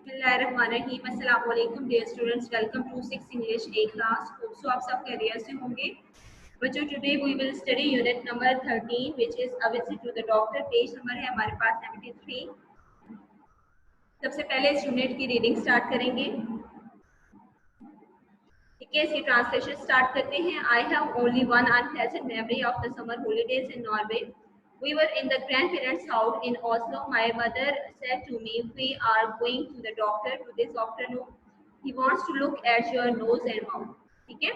बिस्मिल्लाहिर्रहमानिर्रहीम। अस्सलाम वालेकुम dear students, welcome to 6 English A class. Hope so आप सब खैरियत से होंगे बच्चों। Today we will study unit number 13 which is a visit to the doctor. Page number है हमारे पास 73। सबसे पहले इस यूनिट की रीडिंग स्टार्ट करेंगे। ठीक है, इसकी ट्रांसलेशन स्टार्ट करते हैं। I have only one unpleasant memory of the summer holidays in Norway. We were in the grandparents' house in Oslo. My mother said to me, "We are going to the doctor to this afternoon. He wants to look at your nose and mouth." ठीक है।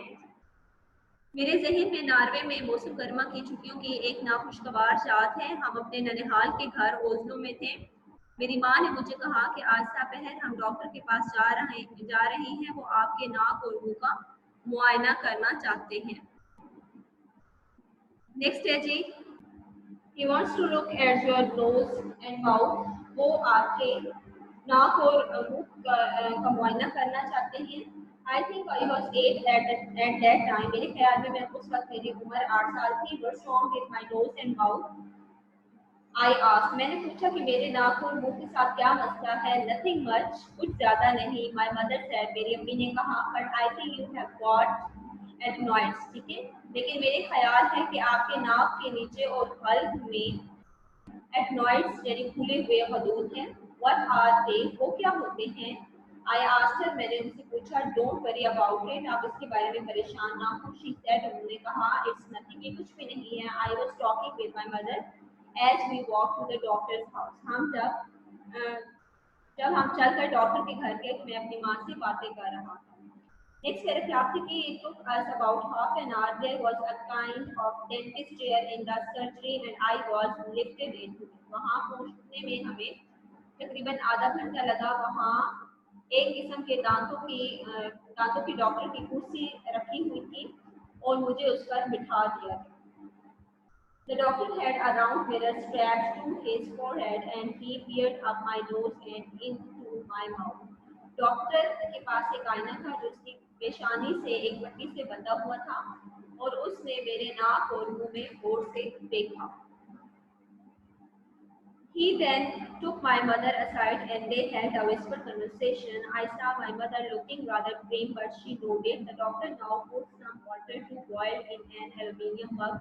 मेरे जहन में Norway में मौसम गर्मा की छुट्टियों की एक नाखुशगवार रात है। हम अपने ननिहाल के घर ओस्लो में थे। मेरी माँ ने मुझे कहा कि आज दोपहर हम डॉक्टर के पास जा रहे हैं। वो आपके नाक और मुंह का मुआयना करना चाहते हैं। नेक्स्ट है जी, He wants to look at your nose and mouth. वो आपके नाक और मुंह का मुआयना करना चाहते हैं। I think I was 8 at that time. मेरे ख्याल में मैं उस वक्त मेरी उम्र 8 साल थी। What's wrong with my nose and mouth? I asked. मैंने पूछा कि मेरे नाक और मुंह के साथ क्या मसला है। Nothing much. कुछ ज्यादा नहीं। My mother said. मेरी अम्मी ने कहा. But I think you have got adenoids. ठीक है, लेकिन मेरे ख्याल है कि आपके नाक के नीचे और हल्क में एडनॉइड्स यानी खुले हुए हदूद हैं। What are they? वो क्या होते हैं? आई आस्क्ड हर, मैंने उनसे पूछा। डोंट वरी अबाउट इट, आप इसके बारे में परेशान ना हो। शी सेड, उन्होंने कहा। इट्स नथिंग, ये कुछ भी नहीं है। I was talking with my mother as we walk to the doctor's house. जब हम चलकर डॉक्टर के घर गए तो मैं अपनी माँ से बातें कर रहा था। Next paragraph कि it took us about half an hour. There was a kind of dentist chair in the surgery and I was lifted into it. वहाँ पहुँचने में हमें तकरीबन आधा घंटा लगा। वहाँ एक किस्म के दांतों की डॉक्टर की कुर्सी रखी हुई थी और मुझे उस पर बिठा दिया गया। The doctor had a round mirror strapped to his forehead and he peered up my nose and into my mouth. Doctor के पास एक आईना था जो उसकी पेशानी से एक पट्टी से बंधा हुआ था और उसने मेरे नाक और मुंह में गौर से देखा। He then took my mother aside and they had a whispered conversation. I saw my mother looking rather grim, but she nodded. The doctor now put some water to boil in an aluminium mug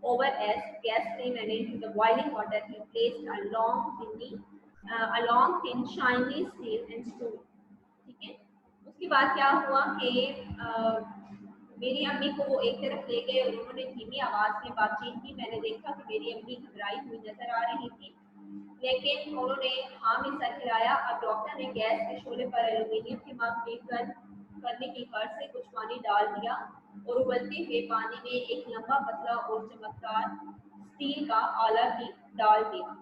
over as gas flame, and into the boiling water he placed a long thin shiny steel instrument. ठीक है, उसके बाद क्या हुआ कि मेरी अम्मी को वो एक तरफ ले गए और उन्होंने धीमी आवाज में बातचीत की। मैंने देखा कि मेरी अम्मी घबराई हुई नजर आ रही थी, लेकिन उन्होंने हाँ में सर हिलाया। अब डॉक्टर ने गैस के शोले पर एल्यूमिनियम के मग में गर्म करने की गर्ज से कुछ पानी डाल दिया और उबलते हुए पानी में एक लंबा पतला और चमकदार स्टील का आला भी डाल दिया।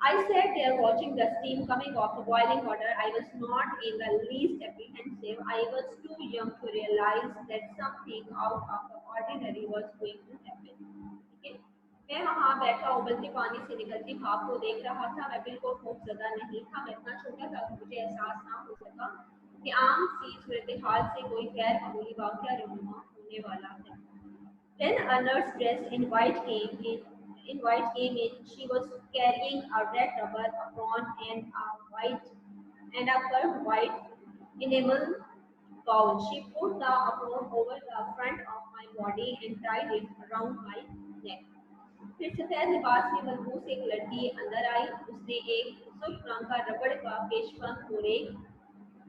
I sat there watching the steam coming off the boiling water. I was not in the least apprehensive. I was too young to realize that something out of the ordinary was going to happen. ठीक है? मैं वहाँ बैठा उबलते पानी से निकलती भाप को देख रहा था। मैं बिल्कुल खौफजदा नहीं था। मैं इतना छोटा था कि मुझे एहसास ना हो सका कि आम सी सूरत हाल से कोई गैर मामूली वाक़या रूनुमा होने वाला है। Then a nurse dressed in white came in. She was carrying a red rubber apron and a curved white enamel bowl. She put the apron over the front of my body and tied it around my neck. फिर सफेद लिबास में मलबूस एक लड़की अंदर आई। उसने एक सुर्ख रंग का रबड़ का पेशबंद और एक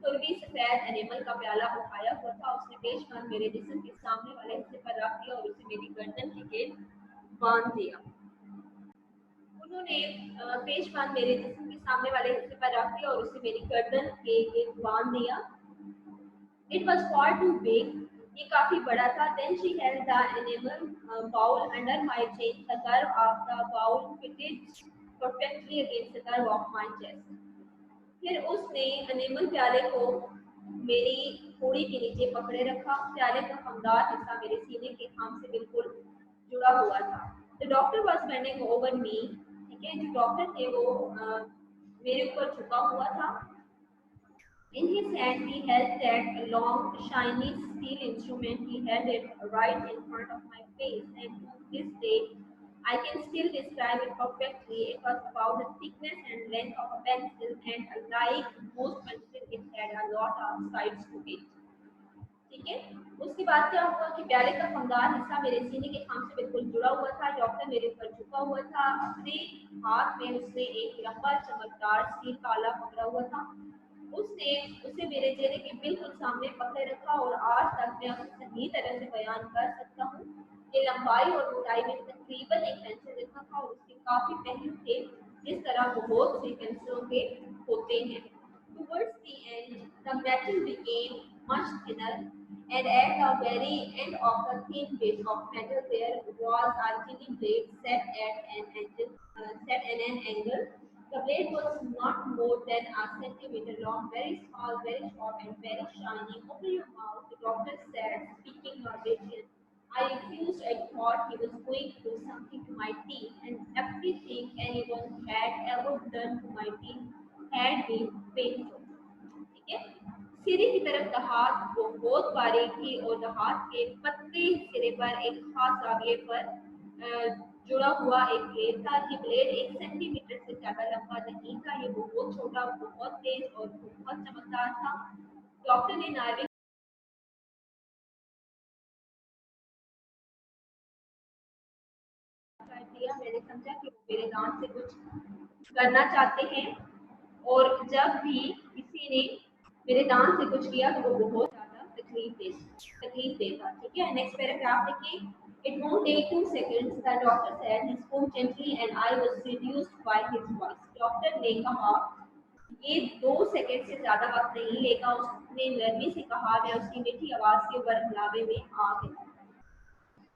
तुर्बी सफेद एनिमल का प्याला उठाया हुआ था। उसने पेशबंद मेरे जिस्म के सामने वाले हिस्से पर रख दिया और उसे मेरी गर्दन के गिर्द बांध दिया। उन्होंने पेशबंद मेरे जिस्म के सामने वाले हिस्से पर रख दिया और उसे मेरी गर्दन के गिर्द बांध दिया। It was far too big. ये काफी बड़ा था। Then she held the enamel bowl under my chin. The curve of the bowl fitted perfectly against the curve of my chest. फिर उसने एनिमल प्याले को मेरी पूड़ी के नीचे पकड़े रखा। प्याले का फमदार हिस्सा मेरे सीने के खाम से बिल्कुल जुड़ा हुआ था। The doctor was bending over me. ठीक है, जो डॉक्टर थे वो मेरे ऊपर झुका हुआ था। In his hand he held that long, shiny steel instrument. He held it right in front of my face, and to this day I can still describe it perfectly. It was about the thickness and length of a pencil, and unlike most pencils, it had a lot of sides to it. ठीक है। उसके बाद क्या हुआ कि प्याले का फंगार हिस्सा मेरे सीने के खाम से बिल्कुल जुड़ा हुआ था। डॉक्टर मेरे ऊपर झुका हुआ था। अपने हाथ में उसने एक लंबा चमकदार स्टील काला पकड़ा हुआ था। उसने उसे मेरे चेहरे के बिल्कुल सामने पकड़े रखा और आज तक मैं उसे सही तरह से बयान कर सकता हूँ कि लंबाई और मोटाई में तकरीबन एक पेंसिल जैसा था और उसके काफी पहलू थे जिस तरह बहुत सी पेंसिलों के होते हैं। Towards the end, the metal became much thinner, and at the very end of the thin bit of metal there was a tiny blade set at an angle. The blade was not more than a centimeter long, very small, very sharp, and very shiny. Open your mouth, the doctor said, speaking Norwegian. I refused. I thought he was going to do something to my teeth, and everything anyone had ever done to my teeth had been painful. ठीक है। सिरे की तरफ दहात वो बहुत बारीक थी और दहात के पतले सिरे पर एक खास जाविये पर जुड़ा हुआ एक ब्लेड था। ये ब्लेड 1 सेंटीमीटर से ज्यादा लंबा नहीं था। ये बहुत छोटा, बहुत तेज और बहुत चमकदार था। डॉक्टर ने नार्वे कर दिया। मैंने समझा कि वो मेरे दांत से कुछ करना चाहते हैं और जब भी किसी ने मेरे दांत से कुछ किया तो वो बहुत ज्यादा तकलीफ देता। ठीक है। नेक्स्ट पैराग्राफ देखिए। It won't take 2 seconds, the doctor said. He spoke gently and I was seduced by his voice. Doctor ने कहा ये 2 सेकंड से ज्यादा वक्त नहीं लेगा। उसने नरमी से कहा। मैं उसकी मीठी आवाज के बरगलावे में आ गई।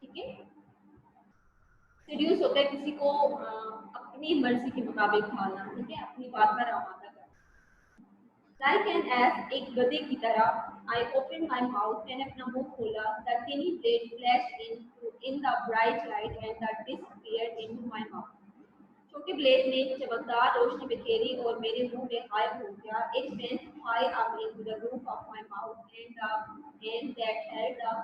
ठीक है। सेड्यूस होता है किसी को अपनी मर्जी के मुताबिक ढालना। ठीक है। अपनी बात पर आमादा करना। Like an ass, एक गधे की तरह, I opened my mouth, मैंने अपना मुंह खोला। The tiny blade flashed in the bright light and the disappeared into my mouth. छोटे ब्लेड ने चमकदार रोशनी बिखेरी और मेरे मुंह में गायब हो गया। It went high up into the roof of my mouth, and the hand that held the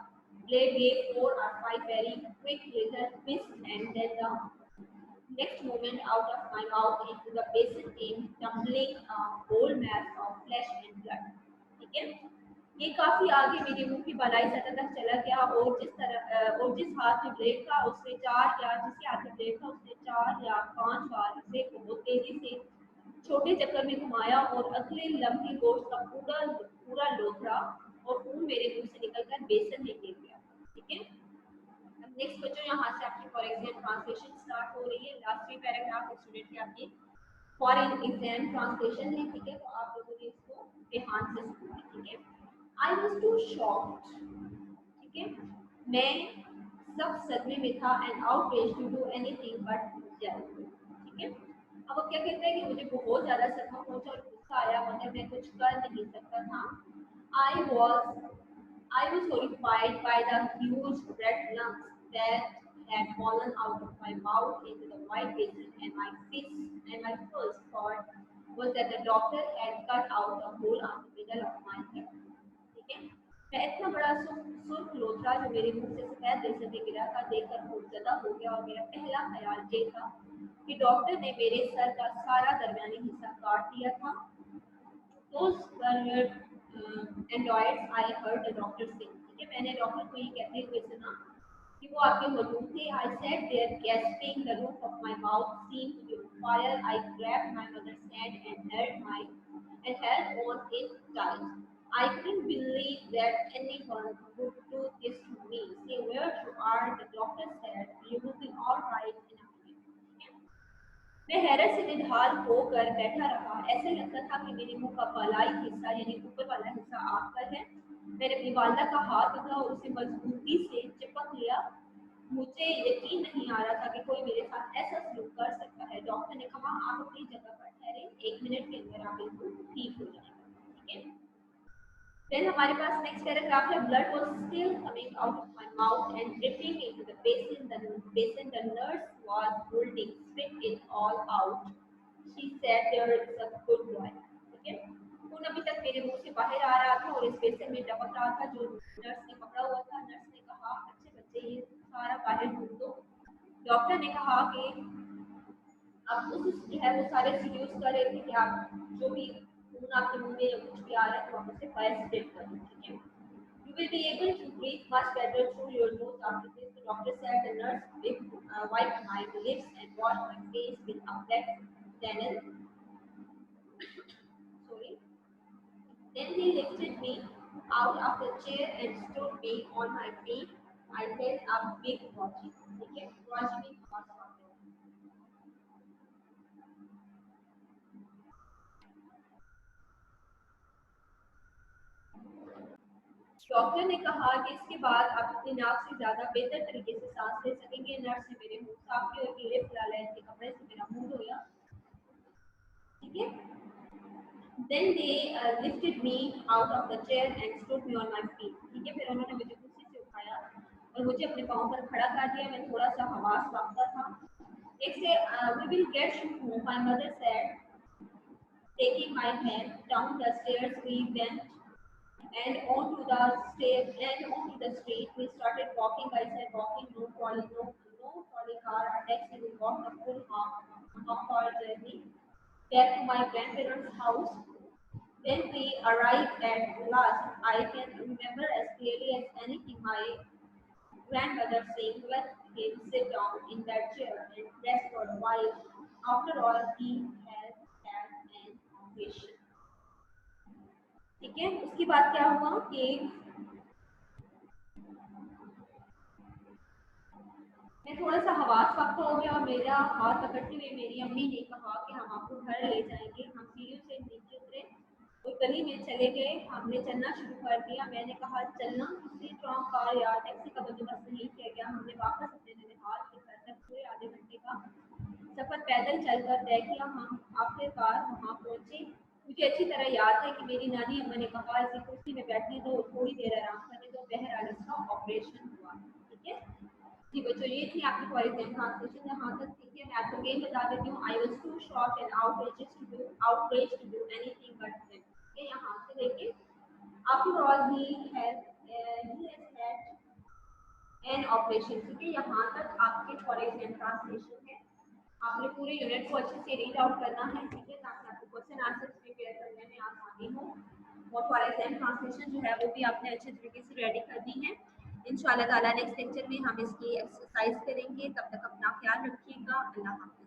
blade gave 4 or 5 very quick little twists, and then the next moment out of my mouth into the basin came tumbling a whole mass of flesh and blood. ठीक है। ये काफी आगे मेरे मुंह की बलाई सतह तक चला गया और और जिस हाथ में ब्लेड था उसने जिसके हाथ में ब्लेड था उसने 4 या 5 बार इसे बहुत तेजी से छोटे चक्कर में घुमाया और अगले लम्हे गोश्त का पूरा लोथड़ा और खून मेरे मुंह से निकलकर बेसन में गिर गया। ठीक है। नेक्स्ट बच्चों यहाँ से आपकी फॉर एग्जाम ट्रांसलेशन स्टार्ट हो रही है। लास्ट 3 पैराग्राफ स्टूडेंट के आपके फॉर एग्जाम ट्रांसलेशन है। ठीक है। तो आप लोगों ने इसको ध्यान से सुनना है। ठीक है। I was too shocked. ठीक है। मैं सब सदमे में था and outrage to do anything but yell. ठीक है। अब वो क्या कहते हैं कि मुझे बहुत ज्यादा सदमा पहुंचा और गुस्सा आया मगर मैं कुछ कर नहीं सकता था। I was I was horrified by the huge red lumps that had fallen out of my mouth into the white basin, and my first thought was that the doctor had cut out a hole on the middle of my head. ठीक है। मैं इतना बड़ा सुर्ख लोथड़ा जो मेरे मुंह से सफेद रेशे में गिरा था देखकर खौफजदा हो गया और मेरा पहला ख्याल ये था कि डॉक्टर ने मेरे सर का सारा दरमियानी हिस्सा काट दिया था। Those were androids I heard the doctor say. ठीक है। मैंने डॉक्टर को ये कहते हुए सुना कि वो आपके मौजूद थे। I sat there gasping. The roof of my mouth seemed to be on fire. I grabbed my mother's hand and held on it tight. I couldn't believe that anyone would do this to me. Say where you are, the doctor said. You will be all right in a minute. मैं हैरत से निढाल होकर बैठा रहा। ऐसे लगता था कि मेरे मुंह का पलाई हिस्सा यानी ऊपर वाला हिस्सा आग पर है। मैंने अपनी वालदा का हाथ पकड़ा और उसे मजबूती से चिपक लिया। मुझे यकीन नहीं आ रहा था कि कोई मेरे साथ ऐसा सलूक कर सकता है। डॉक्टर ने कहा आप अपनी जगह पर ठहरे, 1 मिनट के अंदर आप बिल्कुल ठीक हो जाएगा। ठीक है। Then हमारे पास next paragraph है। Blood was still coming out of my mouth and dripping into the basin. The nurse was holding, spit it all out. She said, "There is a good boy." ठीक है। खून अभी तक मेरे मुंह से बाहर आ रहा था और इस बेसन में टपक रहा था जो नर्स ने पकड़ा हुआ था। नर्स ने कहा अच्छे बच्चे ये सारा बाहर ढूंढ दो। डॉक्टर ने कहा कि आप उस जो है वो सारे सीड्यूस कर रहे थे कि आप जो भी खून आपके मुंह में या कुछ भी आ रहा है तो आप उसे फायर स्टेट कर दो, ठीक है। You will be able to breathe much better through your nose after this, the doctor said. The nurse wiped my lips and washed my face with a wet towel. Sorry. Then he lifted me out of the chair and stood me on my feet. I held a big watch. Okay, watch me pass on. Doctor ने कहा कि इसके बाद आप अपनी नाक से ज्यादा बेहतर तरीके से सांस ले सकेंगे। नर्स ने मेरे मुंह साफ किए और कीड़े फैला के कपड़े से मेरा मुंह धोया, ठीक है। Then they lifted me out of the chair and stood me on my feet, ठीक है। फिर उन्होंने मुझे कुर्सी से उठाया और मुझे अपने पाँव पर खड़ा कर दिया। मैं थोड़ा सा हवास वापता था। एक से we will get you home, my mother said, taking my hand down the stairs. We went and onto the stairs and onto the street. We started walking. I said walking, no trolley, no trolley car or taxi. We walked the full half-hour journey back to my grandparents' house. When we arrived at last, I can remember as clearly as anything my grandmother saying, "Let him sit down in that chair and rest for a while. After all, he has had an operation." ठीक है। उसके बाद क्या हुआ कि मैं थोड़ा सा हवास वक्त हो गया और मेरा हाथ पकड़ते हुए मेरी अम्मी ने कहा कि हम आपको घर ले जाएंगे। हम सीढ़ियों से नीचे उतरे और गली में चले गए। हमने चलना शुरू कर दिया। मैंने कहा चलना, किसी ट्राम कार या टैक्सी का बंदोबस्त नहीं किया गया। हमने वापस अपने ननिहाल के घर तक पूरे आधे घंटे का सफर पैदल चलकर तय किया। हम आखिरकार वहाँ पहुंचे। मुझे अच्छी तरह याद है कि मेरी नानी अम्मा ने कहा इसी कुर्सी में बैठने दो, थोड़ी देर आराम करने दो। बहरहाल इसका ऑपरेशन हुआ, ठीक है। जी बच्चों, ये थी आपकी फॉर एग्जाम ट्रांसलेशन। यहाँ तक ठीक है। मैं आपको अगेन बता देती हूँ। I was too shocked and outraged to do anything but them, ठीक है। यहाँ से लेके after all he has had an operation, ठीक है। यहाँ तक आपके फॉर एग्जाम ट्रांसलेशन है। आपने पूरे यूनिट को अच्छे से रीड आउट करना है, ठीक है, ताकि आपको क्वेश्चन आंसर प्रिपेयर करने में आसानी हो। और फॉर एग्जाम ट्रांसलेशन जो है वो भी आपने अच्छे तरीके से रेडी करनी है। इंशाल्लाह ताला नेक्स्ट लेक्चर में हम इसकी एक्सरसाइज करेंगे। तब तक अपना ख्याल रखिएगा। अल्लाह हाफ़िज़।